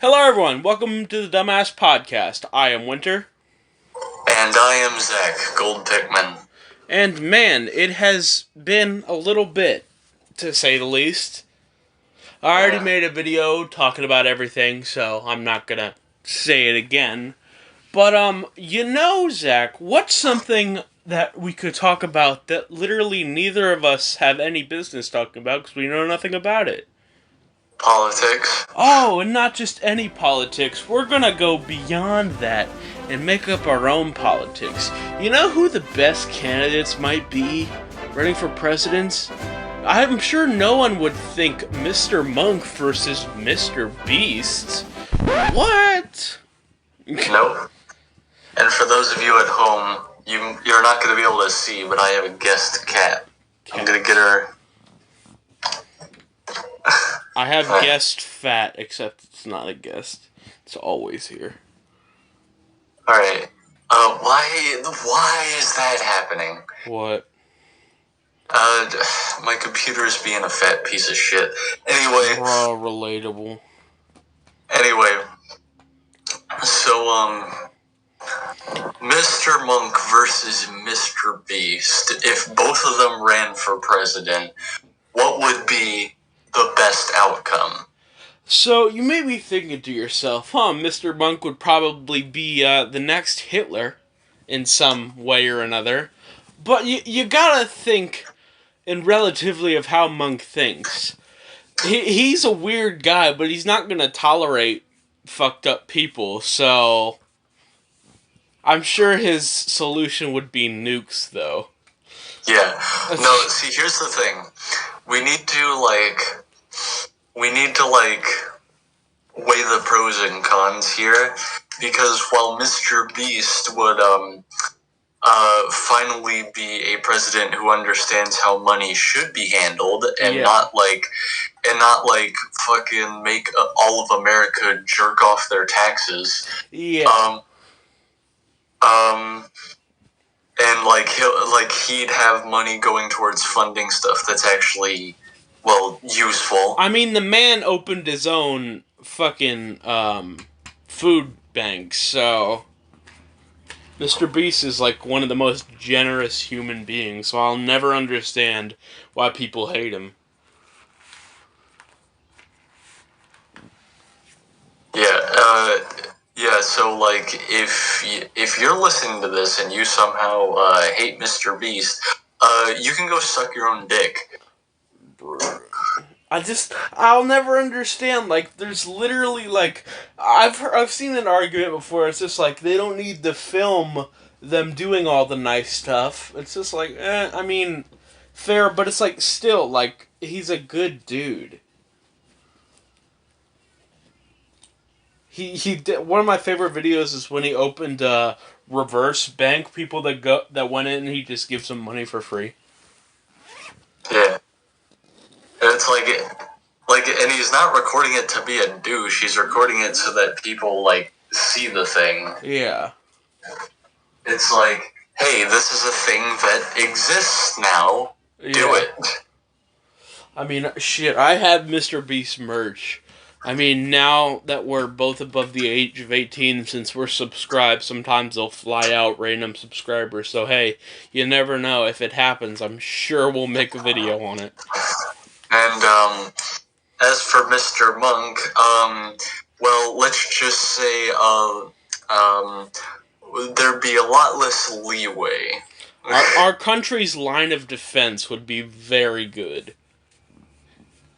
Hello, everyone. Welcome to the Dumbass Podcast. I am Winter. And I am Zach Goldpickman. And man, it has been a little bit, to say the least. I already made a video talking about everything, so I'm not gonna say it again. But, Zach, what's something that we could talk about that literally neither of us have any business talking about because we know nothing about it? Politics. Oh, and not just any politics. We're gonna go beyond that and make up our own politics. You know who the best candidates might be running for presidents? I'm sure no one would think Mr. Monk versus Mr. Beast. What? Nope. And for those of you at home, you're not going to be able to see, but I have a guest cat. I'm going to get her. I have guest fat, except it's not a guest. It's always here. Alright. Why is that happening? What? My computer's being a fat piece of shit. Anyway. Relatable. Anyway. So, Mr. Monk versus Mr. Beast. If both of them ran for president, what would be the best outcome? So, you may be thinking to yourself, Mr. Monk would probably be the next Hitler in some way or another. But you gotta think in relatively of how Monk thinks. He's a weird guy, but he's not gonna tolerate fucked up people, so I'm sure his solution would be nukes, though. Yeah. No, see, here's the thing. We need to weigh the pros and cons here, because while Mr. Beast would, finally be a president who understands how money should be handled, and not fucking make all of America jerk off their taxes. Yeah. And he'd have money going towards funding stuff that's actually, useful. I mean, the man opened his own fucking food bank, so Mr. Beast is like one of the most generous human beings, so I'll never understand why people hate him. Yeah, so, if you're listening to this and you somehow hate Mr. Beast, you can go suck your own dick. I'll never understand, there's literally, I've seen an argument before, it's just they don't need to film them doing all the nice stuff. It's just I mean, fair, but it's still, he's a good dude. He did, one of my favorite videos is when he opened reverse bank people that went in and he just gives them money for free. Yeah. And it's and he's not recording it to be a douche, he's recording it so that people, see the thing. Yeah. It's hey, this is a thing that exists now. Yeah. Do it. I mean, shit, I have Mr. Beast merch. I mean, now that we're both above the age of 18, since we're subscribed, sometimes they'll fly out random subscribers. So, hey, you never know. If it happens, I'm sure we'll make a video on it. And, as for Mr. Monk, let's just say, there'd be a lot less leeway. Our country's line of defense would be very good.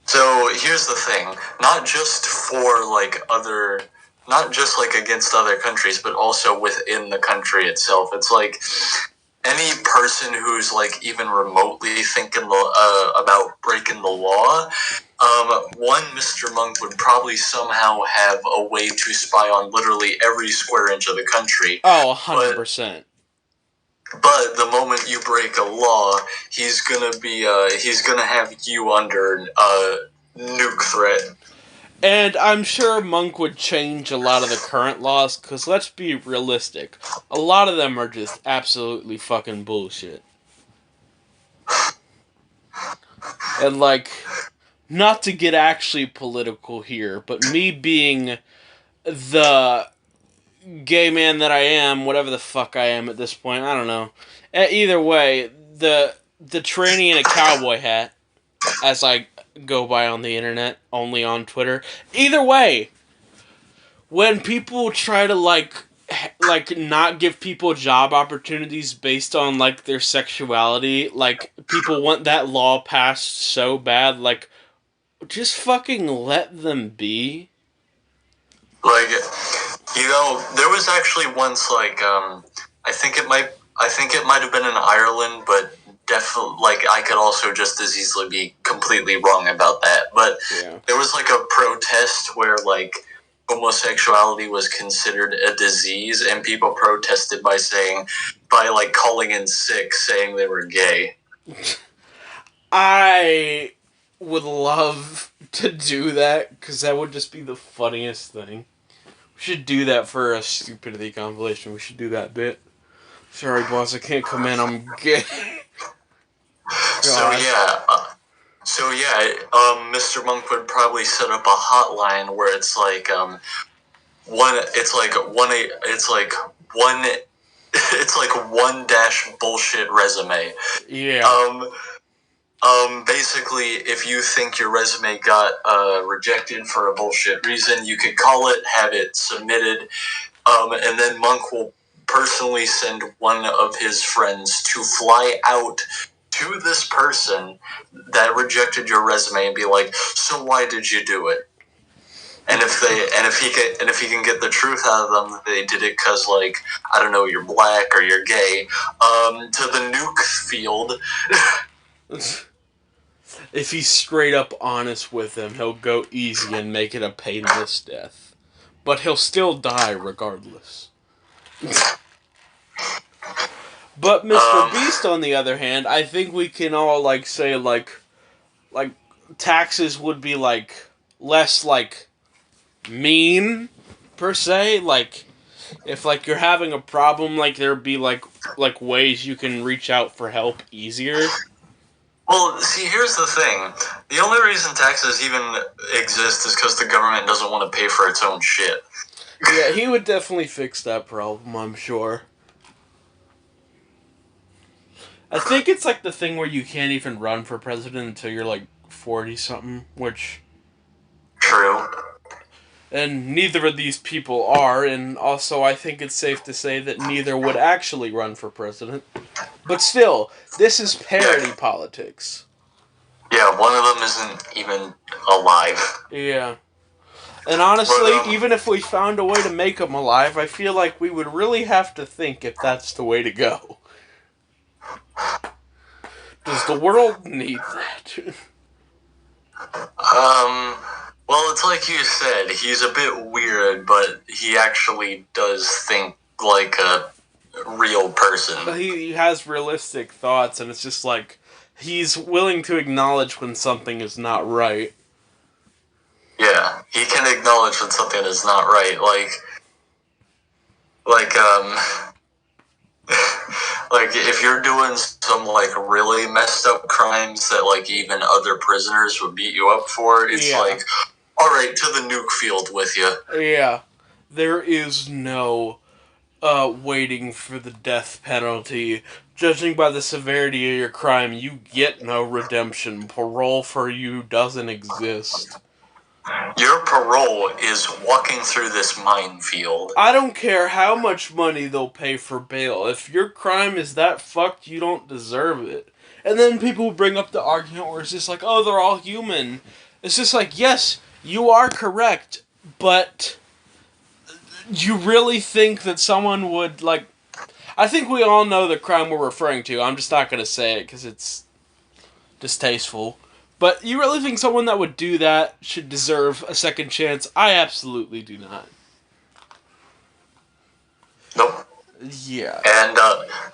So, here's the thing. Not just against other countries, but also within the country itself. It's any person who's even remotely thinking about breaking the law, Mr. Monk would probably somehow have a way to spy on literally every square inch of the country. Oh, 100%. But the moment you break a law, he's gonna have you under nuke threat. And I'm sure Monk would change a lot of the current laws, because let's be realistic. A lot of them are just absolutely fucking bullshit. And not to get actually political here, but me being the gay man that I am, whatever the fuck I am at this point, I don't know. Either way, the tranny in a cowboy hat, as I go by on the internet, only on Twitter. Either way, when people try to like not give people job opportunities based on like their sexuality, like people want that law passed so bad, like just fucking let them be. Like, there was actually once I think it might have been in Ireland, but definitely like I could also just as easily be completely wrong about that. But there was like a protest where like homosexuality was considered a disease, and people protested by like calling in sick, saying they were gay. I would love to do that because that would just be the funniest thing. We should do that for a stupidity compilation. We should do that bit. Sorry, boss, I can't come in. I'm gay. Mr. Monk would probably set up a hotline where it's like one dash bullshit resume. Yeah. Basically, if you think your resume got rejected for a bullshit reason, you could call it, have it submitted, and then Monk will personally send one of his friends to fly out to this person that rejected your resume and be like, so why did you do it? And if he can get the truth out of them, they did it because, like, I don't know, you're black or you're gay, to the nuke field. If he's straight up honest with them, he'll go easy and make it a painless death. But he'll still die regardless. But Mr. Beast, on the other hand, I think we can all, like, say, like taxes would be, like, less, like, mean, per se. Like, if, like, you're having a problem, like, there'd be, like ways you can reach out for help easier. Well, see, here's the thing. The only reason taxes even exist is because the government doesn't want to pay for its own shit. Yeah, he would definitely fix that problem, I'm sure. I think it's like the thing where you can't even run for president until you're like 40-something, which... True. And neither of these people are, and also I think it's safe to say that neither would actually run for president. But still, this is parody politics. Yeah, one of them isn't even alive. Yeah. And honestly, even if we found a way to make him alive, I feel like we would really have to think if that's the way to go. Does the world need that? Well, it's like you said, he's a bit weird, but he actually does think like a real person. But he has realistic thoughts, and it's just like, he's willing to acknowledge when something is not right. Yeah, he can acknowledge when something is not right, like if you're doing some like really messed up crimes that like even other prisoners would beat you up for, it's like, all right, to the nuke field with you. Yeah, there is no waiting for the death penalty. Judging by the severity of your crime, you get no redemption. Parole for you doesn't exist. Your parole is walking through this minefield. I don't care how much money they'll pay for bail. If your crime is that fucked, you don't deserve it. And then people bring up the argument where it's just like, oh, they're all human. It's just like, yes, you are correct, but you really think that someone would, like... I think we all know the crime we're referring to. I'm just not going to say it because it's distasteful. But you really think someone that would do that should deserve a second chance? I absolutely do not. Nope. Yeah. And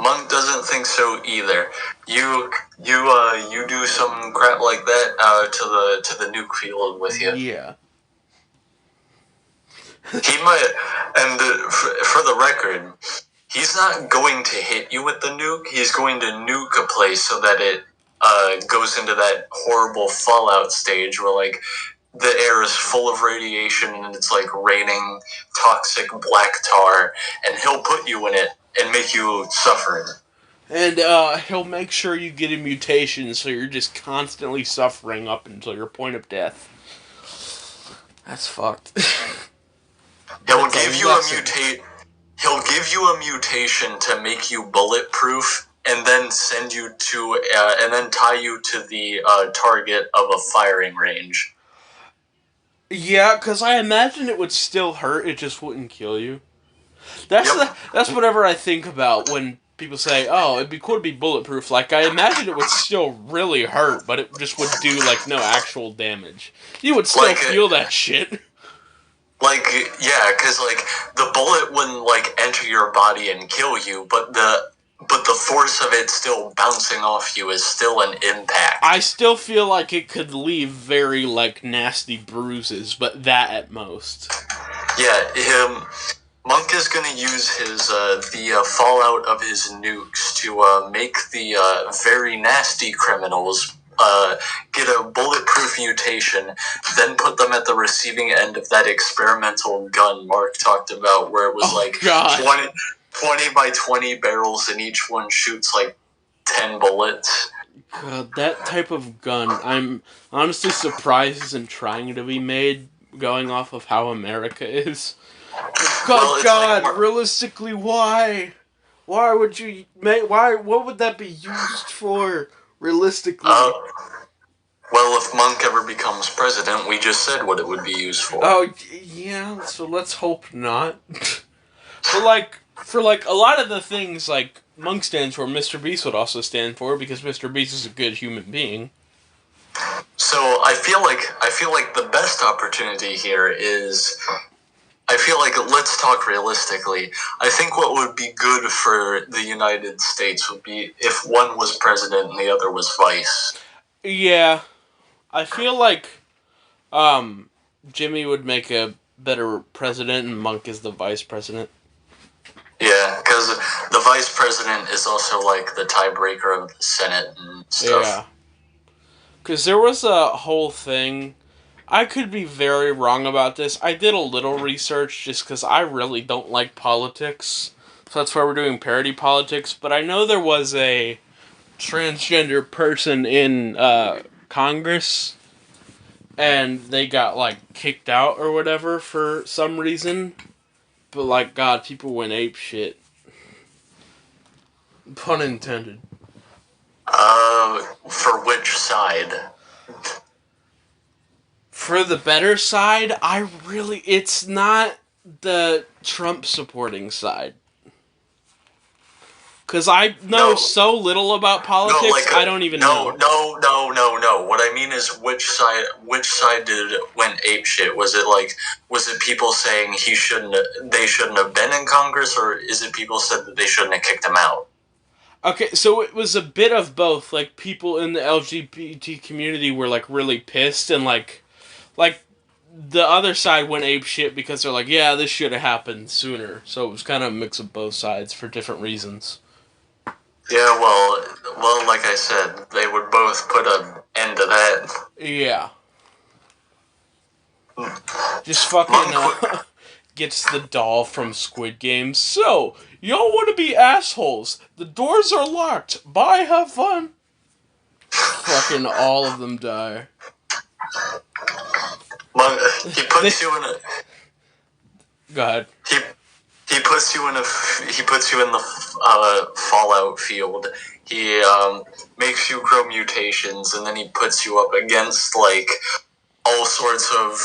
Monk doesn't think so either. You do some crap like that to the nuke field with you. Yeah. He might, and for the record, he's not going to hit you with the nuke. He's going to nuke a place so that it goes into that horrible fallout stage where, like, the air is full of radiation and it's like raining toxic black tar, and he'll put you in it and make you suffer in it. And he'll make sure you get a mutation, so you're just constantly suffering up until your point of death. That's fucked. He'll give you a mutation to make you bulletproof, and then send you to and then tie you to the target of a firing range. Yeah, because I imagine it would still hurt. It just wouldn't kill you. That's whatever I think about when people say, "Oh, it'd be cool to be bulletproof." Like, I imagine it would still really hurt, but it just would do like no actual damage. You would still feel that shit. Like, yeah, because like the bullet wouldn't like enter your body and kill you, but the force of it still bouncing off you is still an impact. I still feel like it could leave very like nasty bruises, but that at most. Yeah, Monk is going to use his the fallout of his nukes to make the very nasty criminals get a bulletproof mutation, then put them at the receiving end of that experimental gun Mark talked about, where it was 20 by 20 barrels and each one shoots like 10 bullets. God, that type of gun, I'm honestly surprised isn't trying to be made, going off of how America is. Realistically, why? Why would you make? What would that be used for? Realistically. Well, if Monk ever becomes president, we just said what it would be used for. Oh, yeah, so let's hope not. For a lot of the things, like, Monk stands for, Mr. Beast would also stand for, because Mr. Beast is a good human being. So, I feel like the best opportunity here is... I feel like, let's talk realistically. I think what would be good for the United States would be if one was president and the other was vice. Yeah. I feel like Jimmy would make a better president and Monk is the vice president. Yeah, because the vice president is also like the tiebreaker of the Senate and stuff. Yeah. Because there was a whole thing... I could be very wrong about this. I did a little research just because I really don't like politics. So that's why we're doing parody politics. But I know there was a transgender person in Congress. And they got, like, kicked out or whatever for some reason. But, like, God, people went ape shit. Pun intended. For which side? For the better side, it's not the Trump supporting side. Because I know so little about politics, I don't even know. No. What I mean is which side went apeshit? Was it people saying they shouldn't have been in Congress, or is it people said that they shouldn't have kicked him out? Okay, so it was a bit of both. Like, people in the LGBT community were, like, really pissed, and, like, the other side went apeshit because they're like, yeah, this should have happened sooner. So it was kind of a mix of both sides for different reasons. Yeah, well, like I said, they would both put an end to that. Yeah. Just fucking gets the doll from Squid Game. So, y'all want to be assholes. The doors are locked. Bye, have fun. Fucking all of them die. He puts you in a... Go ahead. He puts you in the Fallout field. He makes you grow mutations, and then he puts you up against like all sorts of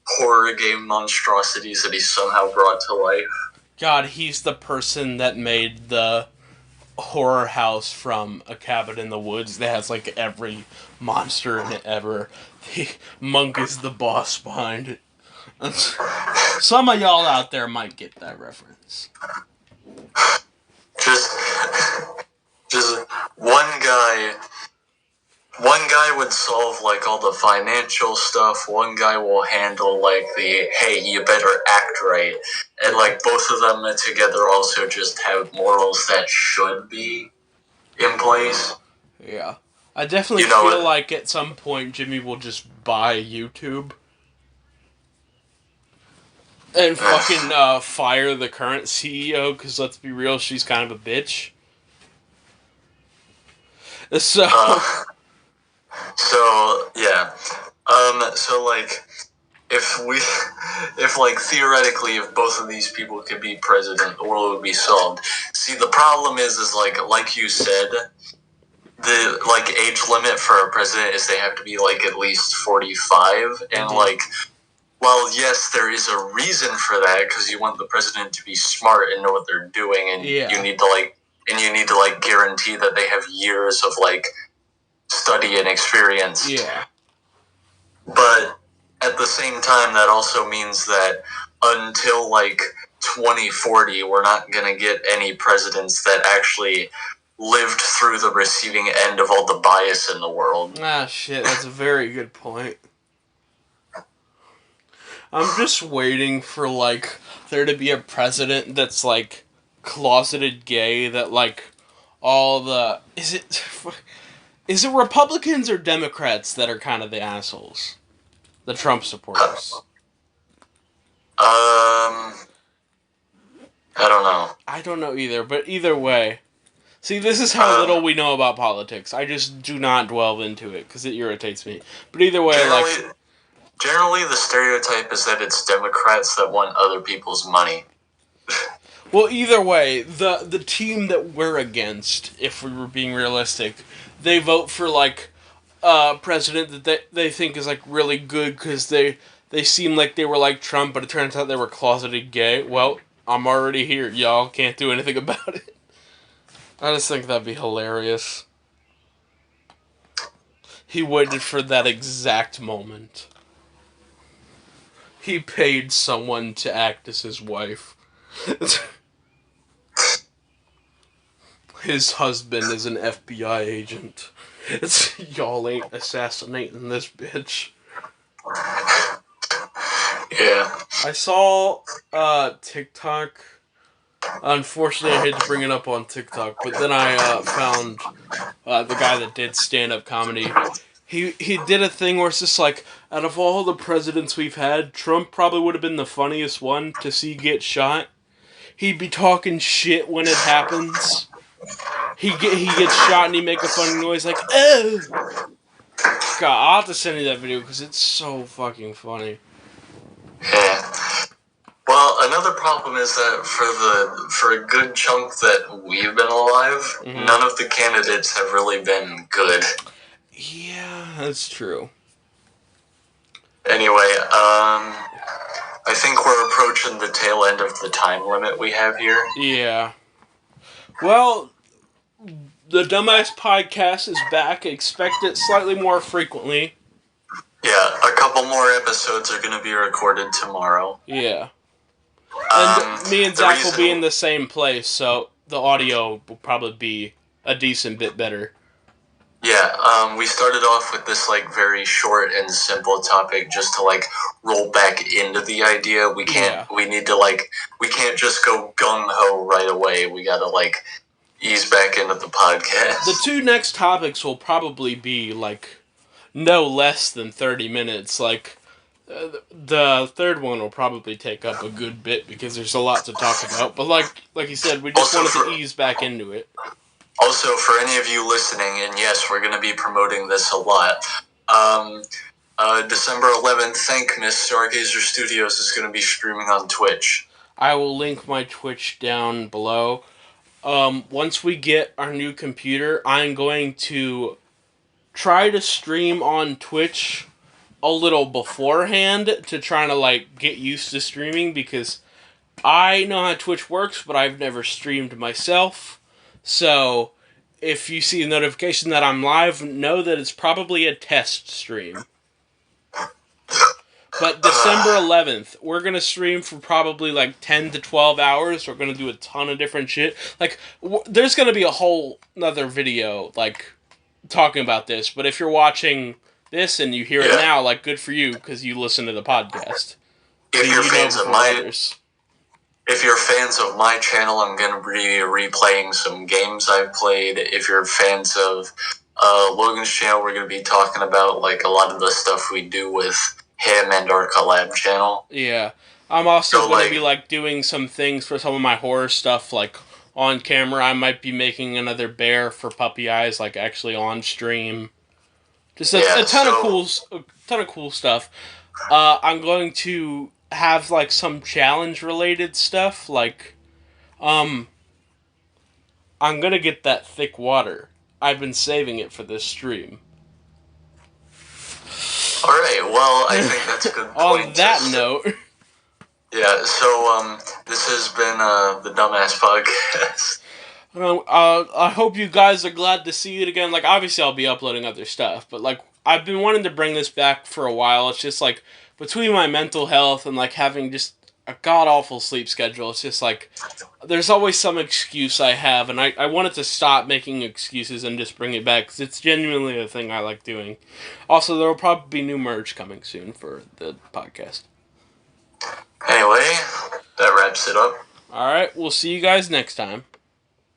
horror game monstrosities that he somehow brought to life. God, he's the person that made the horror house from A Cabin in the Woods that has like every monster in it ever. Monk is the boss behind it. Some of y'all out there might get that reference. Just one guy would solve like all the financial stuff. One guy will handle like the hey, you better act right, and like both of them together also just have morals that should be in place. Yeah. I definitely feel like at some point Jimmy will just buy YouTube And fucking fire the current CEO, because let's be real, she's kind of a bitch. So... So, yeah. So, like, if, like, theoretically, if both of these people could be president, the world would be solved. See, the problem is like you said, the, like, age limit for a president is they have to be, like, at least 45, and, like, well, yes, there is a reason for that, because you want the president to be smart and know what they're doing, and you need to, like, guarantee that they have years of, like, study and experience. Yeah. But at the same time, that also means that until, like, 2040, we're not going to get any presidents that actually lived through the receiving end of all the bias in the world. Ah, shit, that's a very good point. I'm just waiting for, like, there to be a president that's, like, closeted gay, that, like, all the... Is it Republicans or Democrats that are kind of the assholes? The Trump supporters. I don't know. I don't know either, but either way. See, this is how little we know about politics. I just do not delve into it, because it irritates me. But either way, Generally, the stereotype is that it's Democrats that want other people's money. Well, either way, the team that we're against, if we were being realistic, they vote for, like, a president that they think is, like, really good because they seem like they were like Trump, but it turns out they were closeted gay. Well, I'm already here. Y'all can't do anything about it. I just think that'd be hilarious. He waited for that exact moment. He paid someone to act as his wife. His husband is an FBI agent. Y'all ain't assassinating this bitch. Yeah. I saw TikTok. Unfortunately, I hate to bring it up on TikTok, but then I found the guy that did stand-up comedy. He did a thing where it's just like, out of all the presidents we've had, Trump probably would have been the funniest one to see get shot. He'd be talking shit when it happens. He gets shot and he make a funny noise like, oh! God, I'll have to send you that video because it's so fucking funny. Yeah. Well, another problem is that for a good chunk that we've been alive, none of the candidates have really been good. Yeah, that's true. Anyway, I think we're approaching the tail end of the time limit we have here. Yeah. Well, the Dumbass Podcast is back. Expect it slightly more frequently. Yeah, a couple more episodes are going to be recorded tomorrow. Yeah. And me and Zach will be in the same place, so the audio will probably be a decent bit better. Yeah, we started off with this, like, very short and simple topic just to, like, roll back into the idea. We can't just go gung-ho right away. We gotta, like, ease back into the podcast. The two next topics will probably be, like, no less than 30 minutes. Like, the third one will probably take up a good bit because there's a lot to talk about. But like you said, we just wanted to ease back into it. Also, for any of you listening, and yes, we're going to be promoting this a lot, December 11th, Thank Miss Stargazer Studios is going to be streaming on Twitch. I will link my Twitch down below. Once we get our new computer, I'm going to try to stream on Twitch a little beforehand to try to, like, get used to streaming, because I know how Twitch works, but I've never streamed myself. So, if you see a notification that I'm live, know that it's probably a test stream. But December 11th, we're going to stream for probably like 10 to 12 hours. We're going to do a ton of different shit. Like, there's going to be a whole other video, like, talking about this. But if you're watching this and you hear it now, like, good for you, because you listen to the podcast. If you're fans of my channel, I'm going to be replaying some games I've played. If you're fans of Logan's channel, we're going to be talking about, like, a lot of the stuff we do with him and our collab channel. Yeah. I'm also So, going to like, be like doing some things for some of my horror stuff, like on camera. I might be making another bear for Puppy Eyes, like actually on stream. Just a yeah, ton of so, cool stuff. I'm going to have like some challenge related stuff, like um, I'm gonna get that thick water. I've been saving it for this stream. alright, well, I think that's a good On point that note, yeah, so, this has been, the Dumbass Podcast. I hope you guys are glad to see it again. Like, obviously, I'll be uploading other stuff, but like, I've been wanting to bring this back for a while. It's just like between my mental health and like having just a god awful sleep schedule. It's just like there's always some excuse I have, and I wanted to stop making excuses and just bring it back because it's genuinely a thing I like doing. Also, there will probably be new merch coming soon for the podcast. Anyway, that wraps it up. All right, we'll see you guys next time.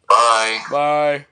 Bye. Bye.